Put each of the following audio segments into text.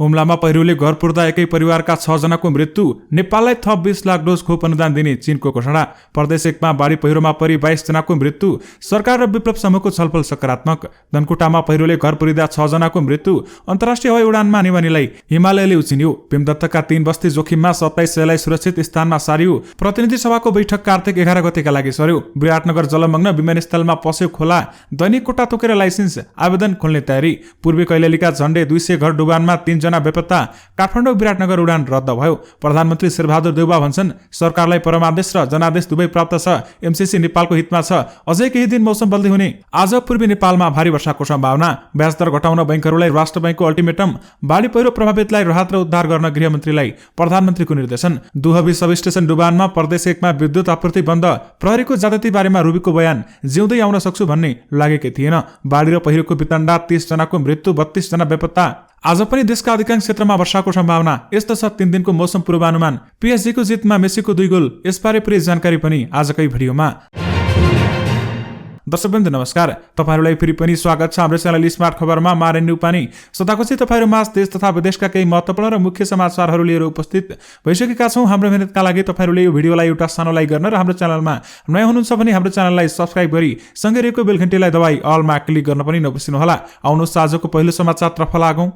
हुम्लामा पहिरोले घर पुर्दा एकै परिवारका 6 जनाको मृत्यु। नेपाललाई थप 20 लाख डोज खोप अनुदान दिने चीनको घोषणा। प्रदेश 1 मा बाढी पहिरोमा परि 22 जनाको मृत्यु। सरकार र विप्लव समूहको छलफल सकारात्मक। धनकुटामा पहिरोले घर पुरिदा 6 जनाको मृत्यु। अन्तर्राष्ट्रिय हवाई उडानमा निवानीलाई हिमालयले उछिन्यो। भीमदत्तका 3 बस्ती जोखिममा 27 सयलाई सुरक्षित स्थानमा सारियो। प्रतिनिधि सभाको बैठक कार्तिक 11 गतेका लागि सर्यो। विराटनगर जलमग्न विमानस्थलमा पस्यो खोला। दैनिक कोटा तोकेर लाइसेन्स आवेदन खोल्ने तयारी। पूर्वी कैलालीका झण्डै 200 घर डुबानमा 3 जना बेपत्ता। काठमाडौँ विराटनगर उडान रद्द भयो। प्रधानमन्त्री शेरबहादुर देउवा भन्छन् सरकारलाई परमादेश र जनादेश दुवै प्राप्त छ। एमसीसी नेपालको हितमा छ। अझै केही दिन मौसम बदली हुने। आज पूर्वी नेपालमा भारी वर्षाको सम्भावना। ब्याजदर घटाउन बैंकहरूलाई राष्ट्र बैंकको अल्टिमेटम। बाढी पहिरो प्रभावितलाई राहत र उद्धार गर्न गृहमन्त्रीलाई प्रधानमन्त्रीको निर्देशन। दुहबी सबस्टेसन डुबानमा प्रदेश 1 मा विद्युत आपूर्ति बन्द। प्रहरीको ज्यादती बारेमा रुबीको बयान। जिउँदै आउन सक्छु भन्ने लागेकै थिएन। बाढी र पहिरोको वितण्डा 30 जनाको मृत्यु, 32 जना बेपत्ता। आज पनि देशका अधिकांश क्षेत्रमा वर्षाको सम्भावना। यस्तो छ 3 दिनको मौसम पूर्वानुमान। पीएसजीको जितमा मेसीको 2 गोल। यसबारे पूरै जानकारी पनि आजकै भिडियोमा। दर्शकवृन्द नमस्कार, तपाईहरुलाई फेरि पनि स्वागत छ हाम्रो च्यानल स्मार्ट खबरमा। मारेन न्युपानी सदाकोसी तपाईहरु माझ देश तथा विदेशका केही महत्त्वपूर्ण र मुख्य समाचारहरू लिएर उपस्थित भइसकेका छौं। हाम्रो मेहनतका लागि तपाईहरुले यो भिडियोलाई एउटा सानो लाइक गर्न र हाम्रो च्यानलमा नयाँ हुनुहुन्छ भने हाम्रो च्यानललाई सब्स्क्राइब गरी सँगै रहेको बेल घण्टीलाई दबाई अलमा क्लिक गर्न पनि नबिर्सनु होला। आउनुहोस् आजको पहिलो समाचारतर्फ लागौं।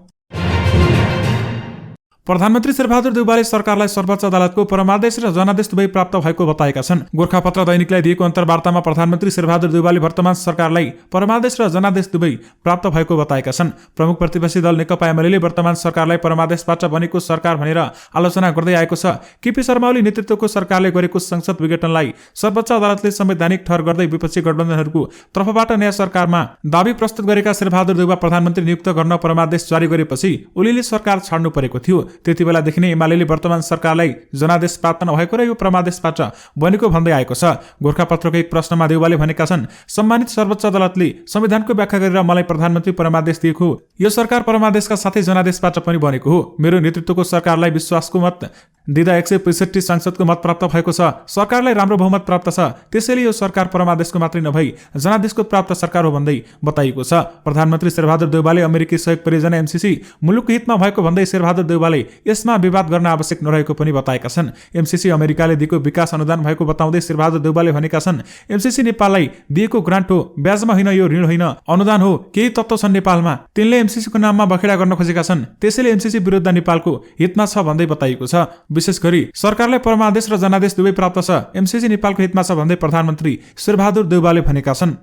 प्रधानमन्त्री शेरबहादुर देउवाले सरकारलाई सर्वोच्च अदालतको परमादेश र जनादेश दुवै प्राप्त भएको बताएका छन्। गोरखापत्र दैनिकलाई दिएको अन्तर्वार्तामा प्रधानमन्त्री शेरबहादुर देउवाले वर्तमान सरकारलाई परमादेश र जनादेश दुवै प्राप्त भएको बताएका छन्। प्रमुख प्रतिपक्षी दल नेकपा एमाले वर्तमान सरकारलाई परमादेशबाट बनेको सरकार भनेर आलोचना गर्दै आएको छ। केपी शर्मा ओली नेतृत्वको सरकारले गरेको संसद विघटनलाई सर्वोच्च अदालतले संवैधानिक ठहर गर्दै विपक्षी गठबन्धनहरूको तर्फबाट नयाँ सरकारमा दाबी प्रस्तुत गरेका शेरबहादुर देउवा प्रधानमन्त्री नियुक्त गर्न परमादेश जारी गरेपछि ओलीले सरकार छाड्नु परेको थियो। त्यति बेलादेखि नै एमाले वर्तमान सरकारलाई जनादेश प्राप्त नभएको र यो परमादेशबाट बनेको भन्दै आएको छ। गोरखापत्रको एक प्रश्नमा देउवाले भनेका छन् सम्मानित सर्वोच्च अदालतले संविधानको व्याख्या गरेर मलाई प्रधानमन्त्री परमादेश दिएको हो। यो सरकार परमादेशका साथै जनादेशबाट पनि बनेको हो। मेरो नेतृत्वको सरकारलाई विश्वासको मत दिँदा 165 सांसदको मत प्राप्त भएको छ। सरकारलाई राम्रो बहुमत प्राप्त छ। त्यसैले यो सरकार परमादेशको मात्रै नभई जनादेशको प्राप्त सरकार हो भन्दै बताइएको छ। प्रधानमन्त्री शेरबहादुर देउवाले अमेरिकी सहयोग परियोजना एमसीसी मुलुकको हितमा भएको भन्दै शेरबहादुर देउवाले यसमा विवाद गर्न आवश्यक नरहेको पनि बताएका छन्। एमसीसी अमेरिकाले दिएको विकास अनुदान भएको बताउँदै शेरबहादुर देउवाले भनेका छन् एमसीसी नेपाललाई दिएको ग्रान्ट हो, ब्याजमा होइन, यो ऋण होइन, अनुदान हो। केही तत्त्व छन् नेपालमा, तिनले एमसीसीको नाममा बखेडा गर्न खोजेका छन्। त्यसैले एमसीसी विरुद्ध नेपालको हितमा छ भन्दै बताइएको छ। विशेष गरी सरकारलाई परमादेश र जनादेश दुवै प्राप्त छ। एमसीसी नेपालको हितमा छ भन्दै प्रधानमन्त्री शेरबहादुर देउवाले भनेका छन्।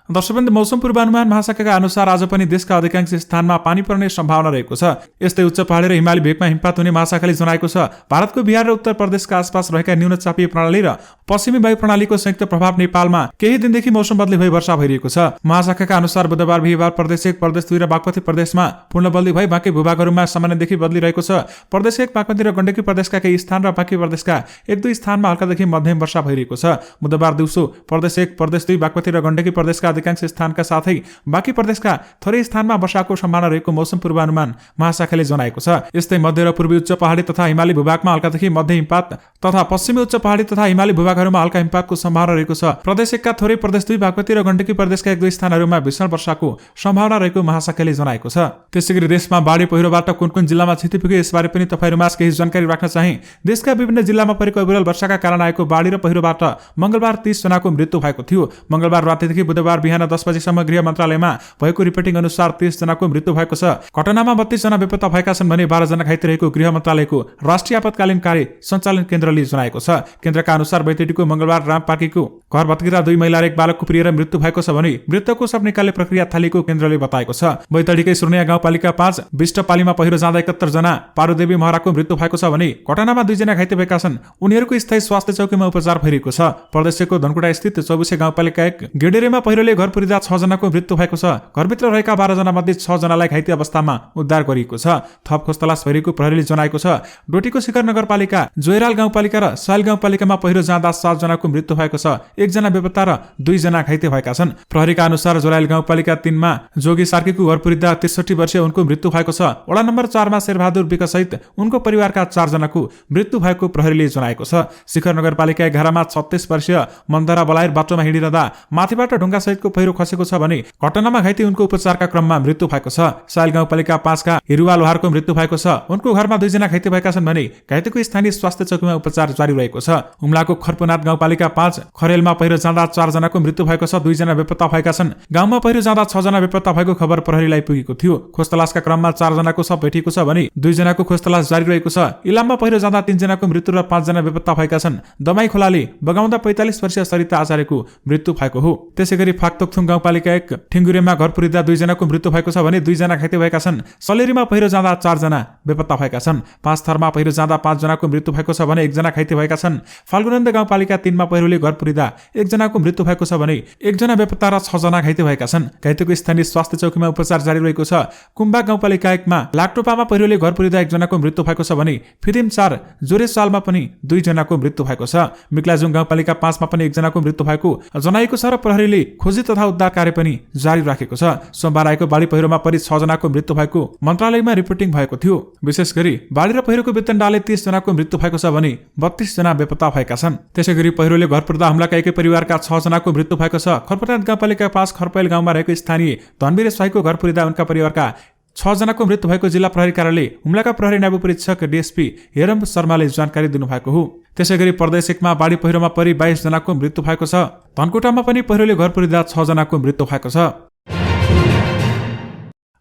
दर्शकवृन्द, मौसम पूर्वानुमान महाशाखाका अनुसार आज पनि देशका अधिकांश स्थानमा पानी पर्ने सम्भावना रहेको छ। यस्तै उच्च पहाडी र हिमाली भेगमा हिमपात हुने महाशाखाले जनाएको छ। भारतको बिहार र उत्तर प्रदेशका आसपास रहेका न्यून चापीय प्रणाली र पश्चिमी वायु प्रणालीको संयुक्त प्रभाव नेपालमा केही दिनदेखि मौसम बदली भई वर्षा भइरहेको छ। महाशाखाका अनुसार बुधबार बिहीबार प्रदेश 1, प्रदेश 2 र बागमती प्रदेशमा पूर्ण बदली भई बाँकी भूभागहरूमा सामान्यदेखि बदली रहेको छ। प्रदेश 1, बागमती र गण्डकी प्रदेशका केही स्थान र बाँकी प्रदेशका 1-2 स्थानमा हल्कादेखि मध्यम वर्षा भइरहेको छ। बुधबार दिउँसो प्रदेश 1, प्रदेश 2, बागमती र गण्डकी प्रदेशका अधिकांश स्थानका साथै बाँकी प्रदेशका थोरै स्थानमा वर्षाको सम्भावना रहेको मौसम पूर्वानुमान महाशाखाले जनाएको छ। यस्तै मध्य र पूर्वी उच्च पहाडी तथा हिमाली भूभागमा हल्कादेखि मध्य हिमपात तथा पश्चिमी उच्च पहाडी तथा हिमाली भूभागहरूमा हल्का हिमपातको सम्भावना रहेको छ। प्रदेश 1 का थोरै, प्रदेश 2, बागमती र गण्डकी प्रदेशका 1-2 स्थानहरूमा भीषण वर्षाको सम्भावना रहेको महाशाखाले जनाएको छ। त्यसैगरी देशमा बाढी पहिरोबाट कुन कुन जिल्लामा क्षति पुग्यो यसबारे पनि तपाईहरुमाझ केही जानकारी राख्न चाहे। देशका विभिन्न जिल्लामा परेको अविरल वर्षाका कारण आएको बाढी र पहिरोबाट मंगलबार 30 जनाको मृत्यु भएको थियो। मंगलबार रातिदेखि बुधबार बिहान 10 बजेसम्म गृह मन्त्रालयमा भएको रिपोर्टिङ अनुसार 30 जनाको मृत्यु भएको छ। घटनामा 32 जना बेपत्ता भएका छन् भने 12 जना घाइते रहेको गृह मन्त्रालयको राष्ट्रिय आपतकालीन कार्य सञ्चालन केन्द्रले जनाएको छ। केन्द्रका अनुसार बैतडीको मंगलबार रामपाकीको घर भत्किँदा 2 महिला र 1 बालकको प्रिएर मृत्यु भएको छ भने मृतकको शव निकाल्ने प्रक्रिया थालेको केन्द्रले बताएको छ। बैतडीकै सुर्निया गाउँपालिका 5 विष्टपालीमा पहिरो जाँदा 71 जना पारुदेवी महराको मृत्यु भएको छ भने घटनामा 2 जना घाइते भएका छन्। उनीहरूको स्थायी स्वास्थ्य चौकीमा उपचार भइरहेको छ। प्रदेशको धनकुटा स्थित 24 गाउँपालिका 1 गेडेरेमा पहिरोले घर पुरिदा 6 जनाको मृत्यु भएको छ। घरभित्र रहेका 12 जना मध्ये 6 जनालाई घाइते अवस्थामा उद्धार गरिएको छ। थप खोजतलास भइरहेको प्रहरीले जनाएको छ। डोटीको शिखर नगरपालिका, जोयराल गाउँपालिका र साइल गाउँपालिकामा पहिरो जाँदा 7 जनाको मृत्यु भएको छ। 1 जना बेपत्ता र 2 जना घाइते भएका छन्। प्रहरीका अनुसार जोयराल गाउँपालिका 3 मा जोगी सार्कीको घर पुरिदा 63 वर्षीय उनको मृत्यु भएको छ। वडा नम्बर 4 मा शेरबहादुर विक सहित उनको परिवारका 4 जनाको मृत्यु भएको प्रहरीले जनाएको छ। शिखर नगरपालिका 11 मा 36 वर्षीय मन्दरा बलायर बाटोमा हिँडिरहँदा माथिबाट ढुङ्गा सहितको नदीको पहिरो खसेको छ भने घटनामा घाइते उनको उपचारका क्रममा मृत्यु भएको छ। साइल गाउँपालिका 5 का हिरुवा लोहारको मृत्यु भएको छ। उनको घरमा 2 जना घाइते भएका छन् भने घाइतेको स्थानीय स्वास्थ्य चौकीमा उपचार जारी रहेको छ। हुम्लाको खर्पुनाथ गाउँपालिका 5 खरेलमा पहिरो जाँदा 4 जनाको मृत्यु भएको छ। 2 जना बेपत्ता भएका छन्। गाउँमा पहिरो जाँदा 6 जना बेपत्ता भएको खबर प्रहरीलाई पुगेको थियो। खोजतलासका क्रममा 4 जनाको शव भेटिएको छ भने 2 जनाको खोजतलास जारी रहेको छ। इलाममा पहिरो जाँदा 3 जनाको मृत्यु र 5 जना बेपत्ता भएका छन्। दमाई खोलाले बगाउँदा 45 वर्षीय सरिता आचार्यको मृत्यु भएको हो। त्यसैगरी फाक्तोकथुम गाउँपालिका 1 ठिङ्गुरेमा घर पुरिँदा 2 जनाको मृत्यु भएको छ भने 2 जना घाइते भएका छन्। सलेरीमा पहिरो जाँदा 4 जना बेपत्ता भएका छन्। 5 थरमा पहिरो जाँदा 5 जनाको मृत्यु भएको छ भने 1 जना घाइते भएका छन्। फाल्गुनन्द गाउँपालिका 3 मा पहिरोले घर पुरिँदा 1 जनाको मृत्यु भएको छ भने 1 जना बेपत्ता र 6 जना घाइते भएका छन्। घाइतेको स्थानीय स्वास्थ्य चौकीमा उपचार जारी रहेको छ। कुम्बा गाउँपालिका 1 मा लाक्टोपामा पहिरोले घर पुरिँदा 1 जनाको मृत्यु भएको छ भने फिदिम 4 जोरेसालमा पनि 2 जनाको मृत्यु भएको छ। मिक्लाजुङ गाउँपालिका 5 मा पनि 1 जनाको मृत्यु भएको जनाएको छ र प्रहरीले खोजी तथा उद्धार कार्य पनि जारी राखेको छ। सोमबार आएको बाढी पहिरोमा परि 6 जनाको मृत्यु भएको मन्त्रालयमा रिपोर्टिङ भएको थियो। विशेष गरी बाढी र पहिरोको वितण्डाले 30 जनाको मृत्यु भएको छ भने 32 जना बेपत्ता भएका छन्। त्यसैगरी पहिरोले घर पुर्दा हुम्लाका एकै परिवारका 6 जनाको मृत्यु भएको छ। खर्पुनाथ गाउँपालिका 5 खरपैल गाउँमा रहेको स्थानीय धनवीर स्वाईको घर पुरिँदा उनका परिवारका 6 जनाको मृत्यु भएको जिल्ला प्रहरी कार्यालय हुम्लाका प्रहरी नायब परीक्षक डीएसपी हेरम शर्माले जानकारी दिनुभएको हो। त्यसैगरी प्रदेश 1 मा बाढी पहिरोमा परि 22 जनाको मृत्यु भएको छ। धनकुटामा पनि पहिरोले घर पुरिँदा 6 जनाको मृत्यु भएको छ।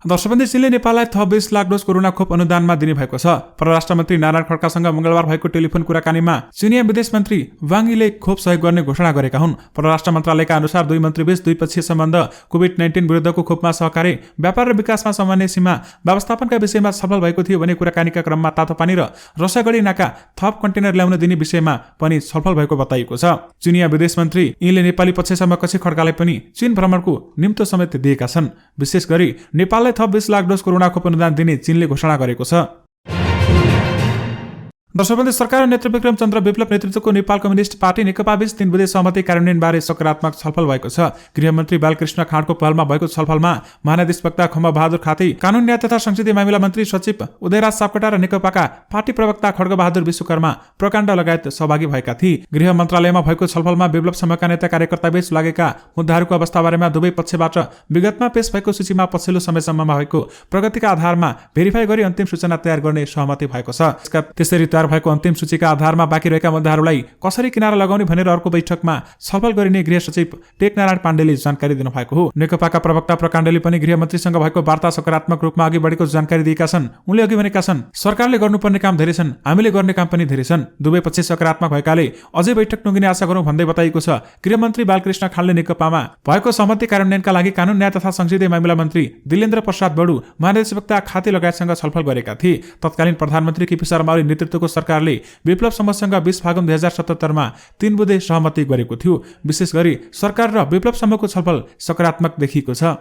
दर्शकबन्दी चीनले नेपाललाई थप 20 लाख डोज कोरोना खोप अनुदानमा दिने भएको छ। परराष्ट्र मन्त्री नारायण खड्कासँग मंगलबार भएको टेलिफोन कुराकानीमा चीनिया विदेश मन्त्री वाङ यीले खोप सहयोग गर्ने घोषणा गरेका हुन्। परराष्ट्र मन्त्रालयका अनुसार दुई मन्त्रीबीच द्विपक्षीय सम्बन्ध, कोभिड-19 विरुद्धको खोपमा सहकार्य, व्यापार र विकासमा सामान्य सीमा व्यवस्थापनका विषयमा छलफल भएको थियो भने कुराकानीका क्रममा तातोपानी र रसगढी नाका थप कन्टेनर ल्याउन दिने विषयमा पनि छलफल भएको बताइएको छ। चीनिया विदेश मन्त्री यीले नेपाली पक्षसम्म कक्षी खड्कालाई पनि चीन भ्रमणको निम्तो समेत दिएका छन्। विशेष गरी नेपाललाई थप 20 लाख डोज कोरोना खोप अनुदान दिने चीनले घोषणा गरेको छ। दर्शकबन्दी सरकार नेतृत्व विक्रम चन्द्र विप्लव नेतृत्वको नेपाल कम्युनिस्ट पार्टी नेकपा बीच 3 बुँदे सहमति कार्यान्वयनबारे सकारात्मक छलफल भएको छ। गृहमन्त्री बालकृष्ण खाँडको पहलमा भएको छलफलमा महानिर्देशक वक्ता खम्ब बहादुर खाती, कानून न्याय तथा संसदीय मामिला मन्त्री सचिव उदयराज सापकोटा र नेकपाका पार्टी प्रवक्ता खड्गबहादुर विश्वकर्मा प्रकाण्ड लगायत सहभागी भएका थिए। गृह मन्त्रालयमा भएको छलफलमा विप्लव समूहका नेता कार्यकर्ताबीच लागेका मुद्दाहरूको अवस्थाबारेमा दुवै पक्षबाट विगतमा पेश भएको सूचीमा पछिल्लो समयसम्ममा भएको प्रगतिका आधारमा भेरिफाई गरी अन्तिम सूचना तयार गर्ने सहमति भएको छ। त्यसरी तयार भएको अन्तिम सूचीका आधारमा बाँकी रहेका मुद्दाहरूलाई कसरी किनारा लगाउने भनेर अर्को बैठकमा छलफल गरिने गृह सचिव टेकनारायण पाण्डेले जानकारी दिनुभएको हो। नेकपाका प्रवक्ता प्रकाण्डले पनि गृहमन्त्रीसँग भएको वार्ता सकारात्मक रूपमा अघि बढेको जानकारी दिएका छन्। उनले अघि भनेका छन्, सरकारले गर्नुपर्ने काम धेरै छन्, हामीले गर्ने काम पनि धेरै छन्। दुवै पक्ष सकारात्मक भएकाले अझै बैठक टुङ्गिने आशा गरौँ भन्दै बताइएको छ। गृहमन्त्री बालकृष्ण खाँडले नेकपामा भएको सहमति कार्यान्वयनका लागि कानून न्याय तथा संसदीय मामिला मन्त्री दिलेन्द्र प्रसाद बडु, महानिर्देशक वक्ता खाती लगायतसँग छलफल गरेका थिए। तत्कालीन प्रधानमन्त्री केपी शर्मा ओली नेतृत्वको सरकारले विप्लव समूहसँग 20 फागुन 2077 मा 3 बुँदे सहमति गरेको थियो। विशेष गरी सरकार र विप्लव समूहको छलफल सकारात्मक देखिएको छ।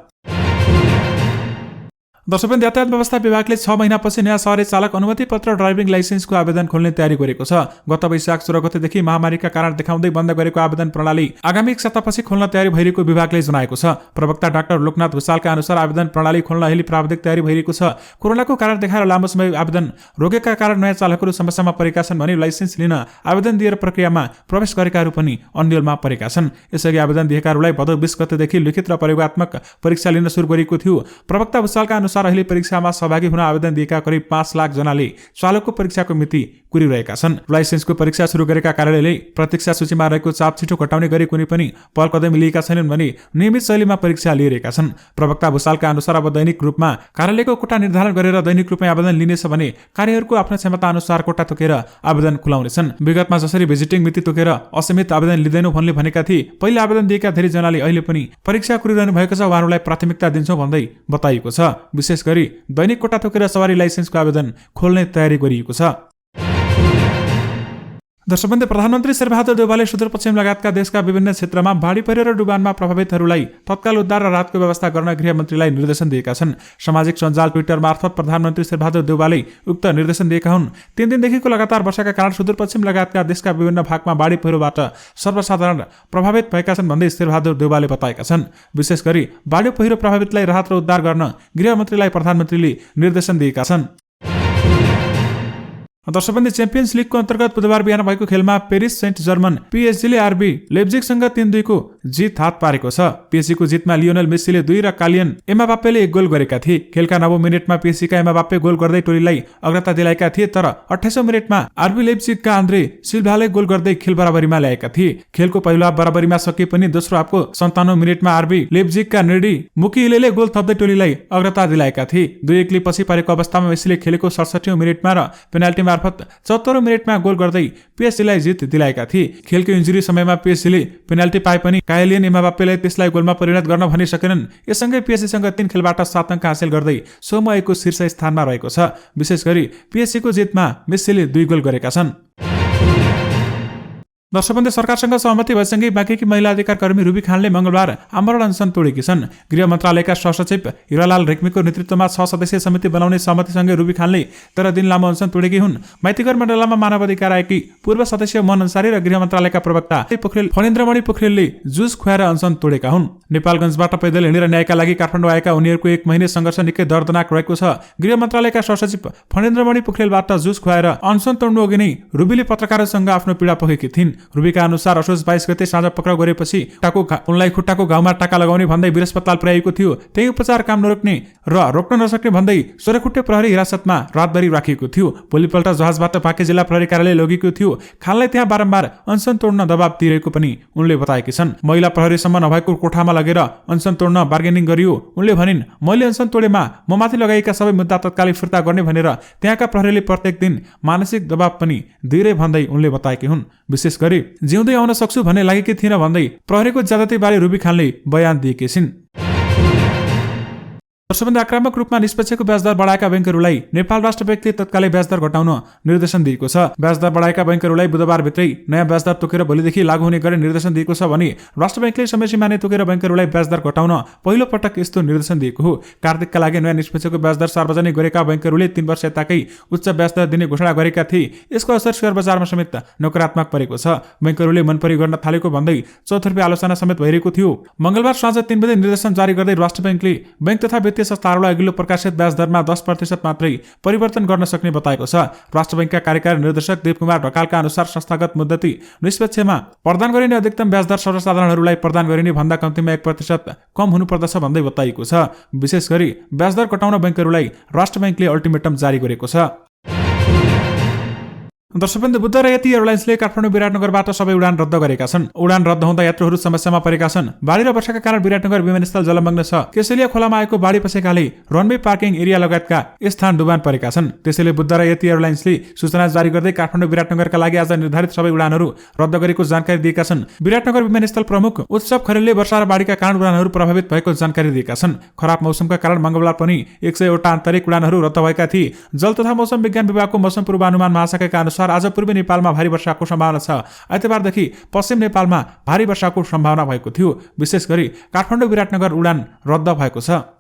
दर्शकबन्दी यातायात व्यवस्था विभागले 6 महिनापछि नयाँ सवारी चालक अनुमति पत्र ड्राइभिङ लाइसेन्सको आवेदन खोल्ने तयारी गरेको छ। गत वैशाख 16 गतेदेखि महामारीका कारण देखाउँदै बन्द गरेको आवेदन प्रणाली आगामी 1 सप्ताहपछि खोल्न तयारी भइरहेको विभागले जनाएको छ। प्रवक्ता डाक्टर लोकनाथ भुसालका अनुसार आवेदन प्रणाली खोल्न अहिले प्राविधिक तयारी भइरहेको छ। कोरोनाको कारण देखाएर लामो समय आवेदन रोकेका कारण नयाँ चालकहरू समस्यामा परेका छन् भने लाइसेन्स लिन आवेदन दिएर प्रक्रियामा प्रवेश गरेकाहरू पनि अन्यलमा परेका छन्। यसअघि आवेदन दिएकाहरूलाई भदौ 20 गतेदेखि लिखित र प्रयोगात्मक परीक्षा लिन सुरु गरेको थियो। प्रवक्ता भुसालका अनुसार अहिले परीक्षामा सहभागी हुन आवेदन दिएका करिब 5 लाख जनाले चालकको परीक्षाको मिति कुरिरहेका छन्। लाइसेन्सको परीक्षा सुरु गरेका कार्यालयले प्रतीक्षा सूचीमा रहेको चाप छिटो घटाउने गरी कुनै पनि पहल कदम लिएका छैनन् भने नियमित शैलीमा परीक्षा लिइरहेका छन्। प्रवक्ता भुसालका अनुसार अब दैनिक रूपमा कार्यालयको कोटा निर्धारण गरेर दैनिक रूपमा आवेदन लिनेछ भने कार्यहरूको आफ्नो क्षमता अनुसार कोटा तोकेर आवेदन खुलाउनेछन्। विगतमा जसरी भिजिटिङ मिति तोकेर असीमित आवेदन लिँदैनौ भन्ने भनेका थिए, पहिले आवेदन दिएका धेरै जनाले अहिले पनि परीक्षा कुरिरहनु भएको छ, उहाँहरूलाई प्राथमिकता दिन्छौं भन्दै बताइएको छ। विशेष गरी दैनिक कोटा तोकेर सवारी लाइसेन्सको आवेदन खोल्ने तयारी गरिएको छ। दर्शकबन्दी प्रधानमन्त्री शेरबहादुर देउवाले सुदूरपश्चिम लगायतका देशका विभिन्न क्षेत्रमा बाढी पहिरो र डुबानमा प्रभावितहरूलाई तत्काल उद्धार र राहतको व्यवस्था गर्न गृहमन्त्रीलाई निर्देशन दिएका छन्। सामाजिक सञ्जाल ट्विटर मार्फत प्रधानमन्त्री शेरबहादुर देउवाले उक्त निर्देशन दिएका हुन्। 3 दिनदेखिको लगातार वर्षाका कारण सुदूरपश्चिम लगायतका देशका विभिन्न भागमा बाढी पहिरोबाट सर्वसाधारण प्रभावित भएका छन् भन्दै शेरबहादुर देउवाले बताएका छन्। विशेष गरी बाढी पहिरो प्रभावितलाई राहत र उद्धार गर्न गृहमन्त्रीलाई प्रधानमन्त्रीले निर्देशन दिएका छन्। दर्शकबन्दी च्याम्पियन्स लिगको अन्तर्गत बुधबार बिहान भएको खेलमा पेरिस सेन्ट जर्मन पिएसजीले आरबी लेप्जिगसँग 3-2 को जित हात पारेको छ। पीएसजीको जितमा लियोनल मेस्सीले 2 र कालियन एम्बाप्पेले 1 गोल गरेका थिए। खेलका 9औं मिनेटमा पीएसजीका एम्बाप्पे गोल गर्दै टोलीलाई अग्रता दिलाएका थिए, तर 28औं मिनेटमा आरबी लेप्जिगका आन्द्रे सिल्भाले गोल गर्दै खेल बराबरीमा ल्याएका थिए। खेलको पहिलो हाफ बराबरीमा सकिए पनि दोस्रो हाफको 57औं मिनेटमा आरबी लेप्जिगका नेडी मुकिहिलेले गोल थप्दै टोलीलाई अग्रता दिलाएका थिए। 2-1 पछि परेको अवस्थामा मेस्सीले खेलेको 67औं मिनेटमा र पेनाल्टी मार्फत 74औं मिनेटमा गोल गर्दै पीएसजीलाई जित दिलाएका थिए। खेलको इन्जुरी समयमा पीएसजीले पेनाल्टी पाए पनि काइलियन एम्बाप्पेले त्यसलाई गोलमा परिणत गर्न भनि सकेनन्। यससँगै पीएसजीसँग 3 खेलबाट 7 अङ्क हासिल गर्दै समूह 1 को शीर्ष स्थानमा रहेको छ। विशेष गरी पीएसजीको जितमा मेस्सीले 2 गोल गरेका छन्। दर्शकवृन्द, सरकारसँग सहमति भएसँगै बाँकी महिला अधिकार कर्मी रुबी खानले मंगलबार आमरण अनसन तोडेकी छन्। गृह मन्त्रालयका सहसचिव हिरालाल रेग्मीको नेतृत्वमा 6 सदस्यीय समिति बनाउने सहमतिसँगै रुबी खानले 13 दिन लामो अनसन तोडेकी हुन्। माइतीघर मण्डलमा मानव अधिकार आयोगकी पूर्व सदस्य मन अन्सारी र गृह मन्त्रालयका प्रवक्ता फणेन्द्रमणि पोखरेलले जुस खुवाएर अनसन तोडेका हुन्। नेपालगञ्जबाट पैदल हिँडेर न्यायका लागि काठमाडौँ आएका उनीहरूको 1 महिने सङ्घर्ष निकै दर्दनाक रहेको छ। गृह मन्त्रालयका सहसचिव फणेन्द्रमणि पोखरेलबाट जुस खुवाएर अनसन तोड्नु अघि नै रुबीले पत्रकारहरूसँग आफ्नो पीडा पोखेकी थिइन्। रुबीका अनुसार असोज 22 गते साँझ पक्राउ गरेपछि उनलाई खुट्टाको घाउमा टाका लगाउने भन्दै वीर अस्पताल पुर्याएको थियो। त्यही उपचार काम नरोक्ने र रोक्न नसक्ने भन्दै 16 खुट्टे प्रहरी हिरासतमा रातभरि राखिएको थियो। भोलिपल्ट जहाजबाट बाँके जिल्ला प्रहरी कार्यालय लगेको थियो। खानलाई त्यहाँ बारम्बार अनसन तोड्न दबाब दिइरहेको पनि उनले बताएकी छन्। महिला प्रहरीसम्म नभएको कोठामा लगेर अनसन तोड्न बार्गेनिङ गरियो। उनले भनिन्, मैले अनसन तोडेमा म माथि लगाएका सबै मुद्दा तत्कालै फिर्ता गर्ने भनेर त्यहाँका प्रहरीले प्रत्येक दिन मानसिक दबाब पनि दिइरहे भन्दै उनले बताएकी हुन्। विशेष गरी जिउँदै आउन सक्छु भन्ने लागेकी थिएन भन्दै प्रहरीको ज्यादतीबारे रुबी खानले बयान दिएकी छिन्। दर्शकवृन्द, आक्रामक रूपमा निष्पक्षको ब्याजदर बढाएका बैंकहरूलाई नेपाल राष्ट्र ब्याङ्कले तत्कालै ब्याजदर घटाउन निर्देशन दिएको छ। ब्याजदर बढाएका बैंकहरूलाई बुधबारभित्रै नयाँ ब्याजदर तोकेर भोलिदेखि लागू हुने गरी निर्देशन दिएको छ भने राष्ट्र ब्याङ्कले समयसीमा नै तोकेर बैंकहरूलाई ब्याजदर घटाउन पहिलो पटक यस्तो निर्देशन दिएको हो। कार्तिकका लागि नयाँ निष्पक्षको ब्याजदर सार्वजनिक गरेका बैंकहरूले 3 वर्ष यताकै उच्च ब्याजदर दिने घोषणा गरेका थिए। यसको असर शेयर बजारमा समेत नकारात्मक परेको छ। बैंकहरूले मनपरी गर्न थालेको भन्दै चौतर्फी आलोचना समेत भइरहेको थियो। मंगलबार साँझ 3 बजे निर्देशन जारी गर्दै राष्ट्र ब्याङ्कले बैंक तथा वित्तीय संस्थाहरूलाई अघिल्लो प्रकाशित ब्याज दरमा 10% मात्रै परिवर्तन गर्न सक्ने बताएको छ। राष्ट्र बैंकका कार्यकारी निर्देशक देवकुमार ढकालका अनुसार संस्थागत मुद्दती निष्पक्षमा प्रदान गरिने अधिकतम ब्याजदर सर्वसाधारणहरूलाई प्रदान गरिने भन्दा कम्तीमा 1% कम हुनुपर्दछ भन्दै बताइएको छ। विशेष गरी ब्याजदर घटाउन बैंकहरूलाई राष्ट्र बैंकले अल्टिमेटम जारी गरेको छ। दर्शकवृन्द, बुद्ध र यति एयरलाइन्सले काठमाडौँ विराटनगरबाट सबै उडान रद्द गरेका छन्। उडान रद्द हुँदा यात्रुहरू समस्यामा परेका छन्। बाढी र वर्षाका कारण विराटनगर विमानस्थल जलमग्न छ। केसेलिया खोलामा आएको बाढी पसेकाले रनवे पार्किङ एरिया लगायतका स्थान डुबान परेका छन्। त्यसैले बुद्ध र यति एयरलाइन्सले सूचना जारी गर्दै काठमाडौँ विराटनगरका लागि आज निर्धारित सबै उडानहरू रद्द गरेको जानकारी दिएका छन्। विराटनगर विमानस्थल प्रमुख उत्सव खरेलले वर्षा र बाढीका कारण उडानहरू प्रभावित भएको जानकारी दिएका छन्। खराब मौसमका कारण मंगलबार पनि 100 वटा आन्तरिक उडानहरू रद्द भएका थिए। जल तथा मौसम विज्ञान विभागको मौसम पूर्वानुमान महाशाखाका अनुसार आज पूर्वी नेपालमा भारी वर्षाको सम्भावना छ। आइतबारदेखि पश्चिम नेपालमा भारी वर्षाको सम्भावना भएको थियो। विशेष गरी काठमाडौँ विराटनगर उडान रद्द भएको छ।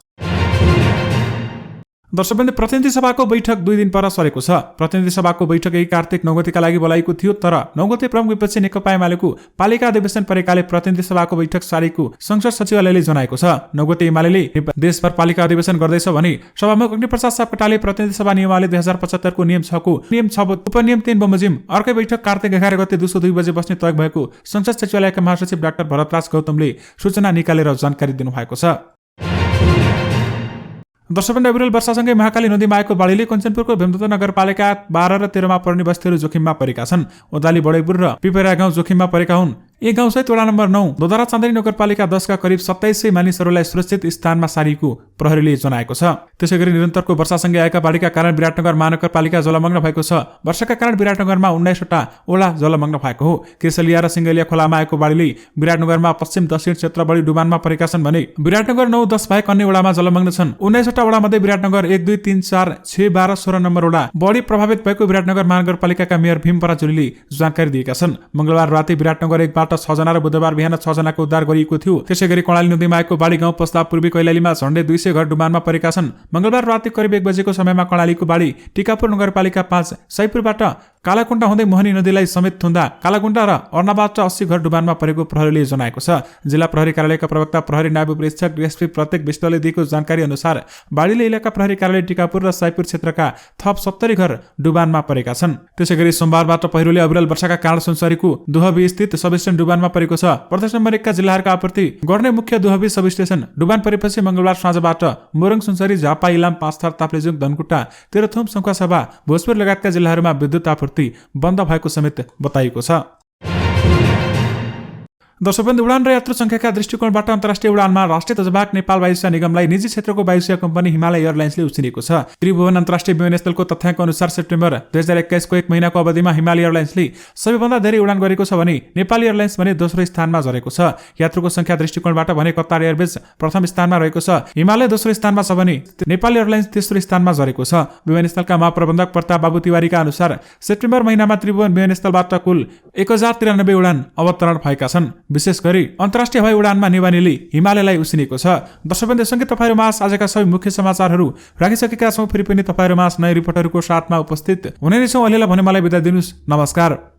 दर्शकवृन्द, प्रतिनिधि सभाको बैठक 2 दिन पर सरेको छ। प्रतिनिधि सभाको बैठक यही कार्तिक 9 गतेका लागि बोलाइएको थियो, तर 9 गते प्रमुख विपक्षी नेकपा एमालेको पालिका अधिवेशन परेकाले प्रतिनिधि सभाको बैठक सारेको संसद सचिवालयले जनाएको छ। 9 गते एमालेले देशभर पालिका अधिवेशन गर्दैछ भने सभामुख अग्निप्रसाद सापकोटाले प्रतिनिधि सभा नियमावली 2075 को नियम 6 को नियम 6 उपनियम 3 बमोजिम अर्कै बैठक कार्तिक 11 गते दिउँसो 2 बजे बस्ने तय भएको संसद सचिवालयका महासचिव डाक्टर भरतराज गौतमले सूचना निकालेर जानकारी दिनुभएको छ। दर्शकवृन्द, अविरल वर्षासँगै महाकाली नदीमा आएको बाढीले कञ्चनपुरको भेमदत्त नगरपालिका 12 र 13 मा पर्ने बस्तीहरू जोखिममा परेका छन्। ओदाली बडेपुर र पिपरा गाउँ जोखिममा परेका हुन्। यी गाउँसहित वडा नम्बर 9 दोधरा चाँदनी नगरपालिका 10 का करिब 2700 मानिसहरूलाई सुरक्षित स्थानमा सारिएको प्रहरीले जनाएको छ। त्यसैगरी निरन्तरको वर्षासँगै आएका बाढीका कारण विराटनगर महानगरपालिका जलमग्न भएको छ। वर्षाका कारण विराटनगरमा 19 वटा वडा जलमग्न भएको हो। केसलिया र सिंगलिया खोलामा आएको बाढीले विराटनगरमा पश्चिम दक्षिण क्षेत्र बढी डुबानमा परेका छन् भने विराटनगर 9, 10 बाहेक अन्य वडामा जलमग्न छन्। 19 वटा वडामध्ये विराटनगर 1, 2, 3, 4, 6, 12, 16 नम्बर वडा बढी प्रभावित भएको विराटनगर महानगरपालिकाका मेयर भीम पराजुलीले जानकारी दिएका छन्। मंगलबार राति विराटनगर 1 बाट 6 जना र बुधबार बिहान 6 जनाको उद्धार गरिएको थियो। त्यसैगरी कर्णाली नदीमा आएको बाढी गाउँ पस्दा पूर्वी कैलालीमा झण्डै 200 घर डुबानमा परेका छन्। मंगलबार राति करिब 1 बजेको समयमा कर्णालीको बाढी टिकापुर नगरपालिका 5 सैपुरबाट कालाकुण्डा हुँदै मोहनी नदीलाई समेत थुन्दा कालाकुण्डा र अर्नाबाट 80 घर डुबानमा परेको प्रहरीले जनाएको छ। जिल्ला प्रहरी कार्यालयका प्रवक्ता प्रहरी नायब उपरीक्षक डीएसपी प्रत्येक विष्टले दिएको जानकारी अनुसार बाढीले इलाका प्रहरी कार्यालय टिकापुर र सैपुर क्षेत्रका थप 70 घर डुबानमा परेका छन्। त्यसैगरी सोमबारबाट पहिरोले अविरल वर्षाका कारण सुनसरीको दुहबी स्थित सब स्ट्यान्ड डुबानमा परेको छ। प्रदेश नम्बर 1 का जिल्लाहरूका आपूर्ति गर्ने मुख्य दुहबी सब स्टेसन डुबान परेपछि मंगलबार साँझबाट मोरङ, सुनसरी, झापा, इलाम, पाँचथर, ताप्लेजुङ, धनकुटा, तेह्रथुम, सङ्खुवासभा, भोजपुर लगायतका जिल्लाहरूमा विद्युत आपूर्ति बन्द भएको समेत बताइएको छ। दर्शकवृन्द, उडान र यात्रु संख्याका दृष्टिकोणबाट अन्तर्राष्ट्रिय उडानमा राष्ट्रिय ध्वजवाहक नेपाल वायुसेवा निगमलाई निजी क्षेत्रको वायुसेवा कम्पनी हिमालय एयरलाइन्सले उछिनेको छ। त्रिभुवन अन्तर्राष्ट्रिय विमानस्थलको तथ्याङ्क अनुसार सेप्टेम्बर 2021 को 1 महिनाको अवधिमा हिमालय एयरलाइन्सले सबैभन्दा धेरै उडान गरेको छ भने नेपाली एयरलाइन्स भने दोस्रो स्थानमा झरेको छ। यात्रुको संख्या दृष्टिकोणबाट भने कतार एयरवेज प्रथम स्थानमा रहेको छ, हिमालय दोस्रो स्थानमा छ भने नेपाली एयरलाइन्स तेस्रो स्थानमा झरेको छ। विमानस्थलका महाप्रबन्धक प्रताप बाबु तिवारीका अनुसार सेप्टेम्बर महिनामा त्रिभुवन विमानस्थलबाट कुल 1093 उडान अवतरण भएका छन्। विशेष गरी अन्तर्राष्ट्रिय हवाई उडानमा नेवानीले हिमालयलाई उसिनेको छ। दर्शकवृन्द, सँगै तपाईहरुमाझ आजका सबै मुख्य समाचारहरू राखिसकेका छौं। फेरि पनि तपाईहरुमाझ नयाँ रिपोर्टहरूको साथमा उपस्थित हुने नै छौं। अहिलेलाई भने मलाई बिदा दिनुस्। नमस्कार।